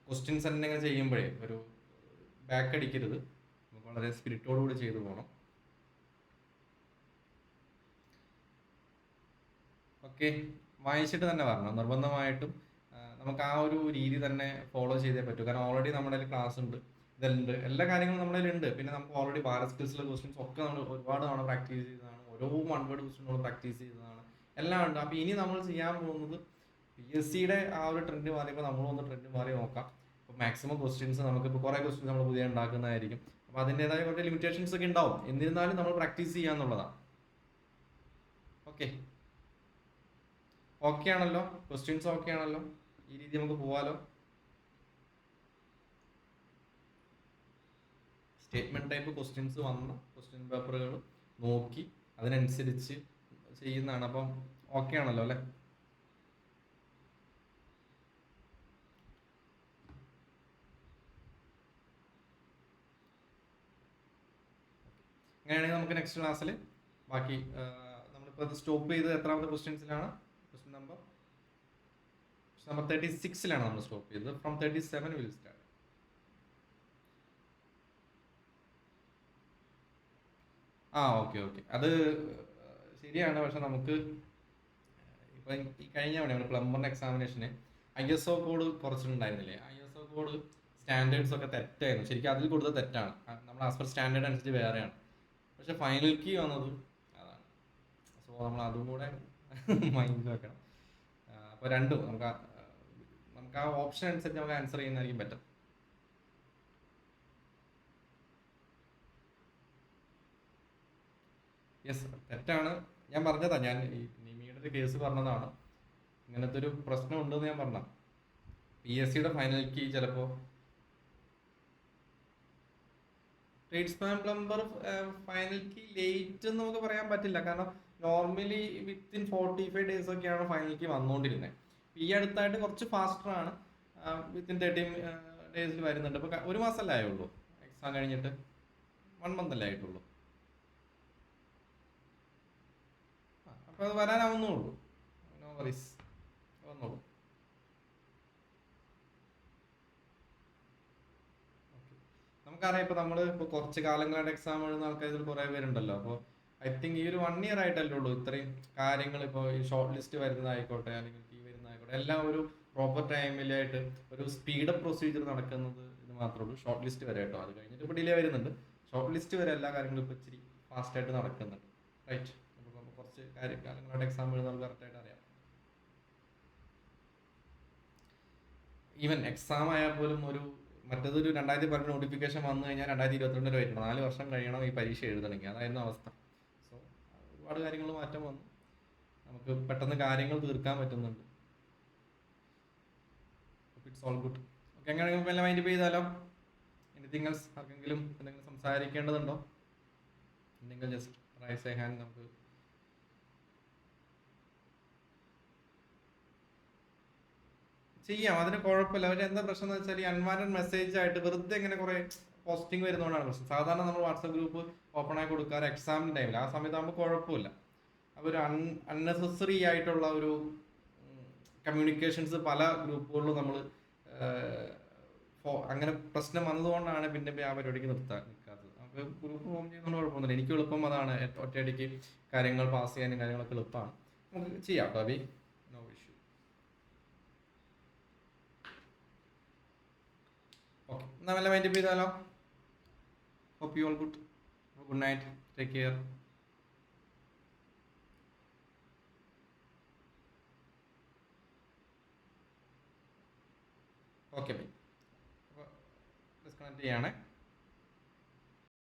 ക്വസ്റ്റ്യൻസ് എന്തെങ്കിലും ചെയ്യുമ്പോഴേ ഒരു ബാക്ക് അടിക്കരുത്, നമുക്ക് വളരെ സ്പിരിറ്റോടുകൂടി ചെയ്തു പോകണം. ഓക്കെ, വായിച്ചിട്ട് തന്നെ പറഞ്ഞു. നിർബന്ധമായിട്ടും നമുക്ക് ആ ഒരു രീതി തന്നെ ഫോളോ ചെയ്തേ പറ്റൂ. കാരണം ഓൾറെഡി നമ്മുടെ ക്ലാസ് ഉണ്ട്, ഇതുണ്ട്, എല്ലാ കാര്യങ്ങളും നമ്മുടെ ഉണ്ട്. പിന്നെ നമുക്ക് ഓൾറെഡി ഭാരത് സ്കിൽസിലെ ക്വസ്റ്റ്യൻസ് ഒക്കെ നമ്മൾ ഒരുപാട് തവണ പ്രാക്ടീസ് ചെയ്തതാണ്. ഓരോ 1 word ക്വസ്റ്റ്യൻ നമ്മൾ പ്രാക്ടീസ് ചെയ്തതാണ്, എല്ലാം ഉണ്ട്. അപ്പോൾ ഇനി നമ്മൾ ചെയ്യാൻ പോകുന്നത് PSCയുടെ ആ ഒരു ട്രെൻഡ് മാറിയപ്പോൾ നമ്മളൊന്ന് ട്രെൻഡ് മാറി നോക്കാം. അപ്പോൾ മാക്സിമം ക്വസ്റ്റ്യൻസ് നമുക്കിപ്പോൾ കുറേ ക്വസ്റ്റ്യൻസ് നമ്മൾ പുതിയ ഉണ്ടാക്കുന്നതായിരിക്കും. അപ്പോൾ അതിൻ്റെതായ കുറേ ലിമിറ്റേഷൻസ് ഒക്കെ ഉണ്ടാവും. എന്നിരുന്നാലും നമ്മൾ പ്രാക്ടീസ് ചെയ്യാന്നുള്ളതാണ്. ഓക്കെ ആണല്ലോ? ക്വസ്റ്റ്യൻസ് ഓക്കെ ആണല്ലോ? ഈ രീതി നമുക്ക് പോവാലോ. സ്റ്റേറ്റ്മെന്റ് ടൈപ്പ് ക്വസ്റ്റ്യൻസ് വന്ന ക്വസ്റ്റ്യൻ പേപ്പറുകൾ നോക്കി അതിനനുസരിച്ച് ചെയ്യുന്നതാണ്. അപ്പം ഓക്കെ ആണല്ലോ അല്ലേ? അങ്ങനെയാണെങ്കിൽ നമുക്ക് നെക്സ്റ്റ് ക്ലാസ്സിൽ ബാക്കി നമ്മളിപ്പോൾ അത് സ്റ്റോപ്പ് ചെയ്ത് എത്രാമത്തെ ക്വസ്റ്റ്യൻസിലാണ്? ക്വസ്റ്റ്യൻ നമ്പർ 36 നമ്മൾ സ്റ്റോപ്പ് ചെയ്തത്. From 37 will start. ഓക്കെ, അത് ശരിയാണ്. പക്ഷെ നമുക്ക് ഇപ്പം ഈ കഴിഞ്ഞ തവണ പ്ലംബറിൻ്റെ എക്സാമിനേഷന് ISO കോഡ് കുറച്ചിട്ടുണ്ടായിരുന്നില്ലേ? ISO കോഡ് സ്റ്റാൻഡേർഡ്സ് ഒക്കെ തെറ്റായിരുന്നു. ശരിക്കും അതിൽ കൊടുത്ത തെറ്റാണ്. നമ്മൾ ആസ് പെർ സ്റ്റാൻഡേർഡ് അനുസരിച്ച് വേറെയാണ്. പക്ഷെ ഫൈനൽ കീ വന്നത് അതാണ്. സോ നമ്മൾ അതും കൂടെ മൈൻഡ് വെക്കണം. അപ്പോൾ രണ്ടും നമുക്ക് ആ ഓപ്ഷൻ അനുസരിച്ച് നമുക്ക് ആൻസർ ചെയ്യുന്നതായിരിക്കും ബെറ്റർ. യെസ്, തെറ്റാണ്. ഞാൻ പറഞ്ഞതാ, ഞാൻ ഈ നിമിയുടെ ഒരു കേസ് പറഞ്ഞതാണ്. ഇങ്ങനത്തെ ഒരു പ്രശ്നം ഉണ്ടെന്ന് ഞാൻ പറഞ്ഞ. PSCയുടെ ഫൈനൽ കീ ചിലപ്പോൾ tradesman plumber final key late എന്ന് നമുക്ക് പറയാൻ പറ്റില്ല. കാരണം നോർമലി വിത്തിൻ 45 days ഒക്കെയാണ് ഫൈനൽ കീ വന്നുകൊണ്ടിരുന്നത്. ഈ അടുത്തായിട്ട് കുറച്ച് ഫാസ്റ്റർ ആണ്, വിത്തിൻ 13 ഡേയ്സിൽ വരുന്നുണ്ട്. ഇപ്പോൾ 1 മാസമല്ലേ ആയുള്ളൂ എക്സാം കഴിഞ്ഞിട്ട്, 1 month അല്ലേ ആയിട്ടുള്ളൂ. അപ്പോൾ അത് വരാനാവുന്നുള്ളൂ. നോ വറീസ്, വന്നോളൂ. നമുക്കറിയാം ഇപ്പോൾ നമ്മൾ ഇപ്പോൾ കുറച്ച് കാലങ്ങളായിട്ട് എക്സാം എഴുതുന്ന ആൾക്കാർ ഇതിൽ കുറേ പേരുണ്ടല്ലോ. അപ്പോൾ ഐ തിങ്ക് ഈ ഒരു 1 year ആയിട്ടല്ലേ ഉള്ളൂ ഇത്രയും കാര്യങ്ങൾ. ഇപ്പോൾ ഈ ഷോർട്ട് ലിസ്റ്റ് വരുന്നതായിക്കോട്ടെ അല്ലെങ്കിൽ കീ വരുന്നതായിക്കോട്ടെ, എല്ലാം ഒരു പ്രോപ്പർ ടൈമിലായിട്ട് ഒരു സ്പീഡ് പ്രൊസീജിയർ നടക്കുന്നത് ഇത് മാത്രമേ ഉള്ളൂ. ഷോർട്ട് ലിസ്റ്റ് വരെ കേട്ടോ, അത് കഴിഞ്ഞിട്ട് ഇപ്പോൾ ഡിലേ വരുന്നുണ്ട്. ഷോർട്ട് ലിസ്റ്റ് വരെ എല്ലാ കാര്യങ്ങളും ഇപ്പോൾ ഇച്ചിരി ഫാസ്റ്റായിട്ട് നടക്കുന്നുണ്ട്. റൈറ്റ്, അപ്പോൾ നമ്മൾ കുറച്ച് കാലങ്ങളായിട്ട് എക്സാം എഴുതുന്നത് കറക്റ്റായിട്ട് അറിയാം. ഈവൻ എക്സാം ആയാൽ പോലും മറ്റേതൊരു 2018 നോട്ടിഫിക്കേഷൻ വന്നു കഴിഞ്ഞാൽ 2022 വരെ 4 വർഷം കഴിയണം ഈ പരീക്ഷ എഴുതണമെങ്കിൽ. അതായിരുന്നു അവസ്ഥ. സോ ഒരുപാട് കാര്യങ്ങൾ മാറ്റം വന്നു, നമുക്ക് പെട്ടെന്ന് കാര്യങ്ങൾ തീർക്കാൻ പറ്റുന്നുണ്ട്. It's all good. ഓക്കെ, എങ്ങനെയാണെങ്കിൽ എല്ലാം മൈൻഡ് ചെയ്താലോ? Anything else? ആർക്കെങ്കിലും എന്തെങ്കിലും സംസാരിക്കേണ്ടതുണ്ടോ? എന്തെങ്കിലും ജസ്റ്റ് റൈസ് എ ഹാൻഡ്. നമുക്ക് ചെയ്യാം, അതിന് കുഴപ്പമില്ല. അവർ എന്താ പ്രശ്നം എന്ന് വെച്ചാൽ ഈ അൺവാണ്ടഡ് മെസ്സേജ് ആയിട്ട് വെറുതെ ഇങ്ങനെ കുറെ പോസ്റ്റിംഗ് വരുന്നതുകൊണ്ടാണ് പ്രശ്നം. സാധാരണ നമ്മൾ വാട്സപ്പ് ഗ്രൂപ്പ് ഓപ്പൺ ആയി കൊടുക്കാറ് എക്സാമിന് ടൈമിൽ, ആ സമയത്ത് ആകുമ്പോൾ കുഴപ്പമില്ല. അപ്പോൾ ഒരു അൺനെസസറി ആയിട്ടുള്ള ഒരു കമ്മ്യൂണിക്കേഷൻസ് പല ഗ്രൂപ്പുകളിലും നമ്മൾ അങ്ങനെ പ്രശ്നം വന്നതുകൊണ്ടാണ് പിന്നെ ആ പരിപാടിക്ക് നിൽക്കാത്തത്. അപ്പോൾ ഗ്രൂപ്പ് ഫോം ചെയ്യുന്നതുകൊണ്ട് കുഴപ്പമൊന്നുമില്ല. എനിക്ക് എളുപ്പം അതാണ്, ഒറ്റയടിക്ക് കാര്യങ്ങൾ പാസ് ചെയ്യാനും കാര്യങ്ങളൊക്കെ എളുപ്പമാണ്. നമുക്ക് ചെയ്യാം കേട്ടോ അബി, നോ ഇഷ്യൂ. ഓക്കെ, എന്നാൽ വല്ല മൈൻഡ് ചെയ്താലോ? Hope you all good. Good night, take care. Okay bye. അപ്പോൾ ഡിസ്കണക്ട് ചെയ്യണേ.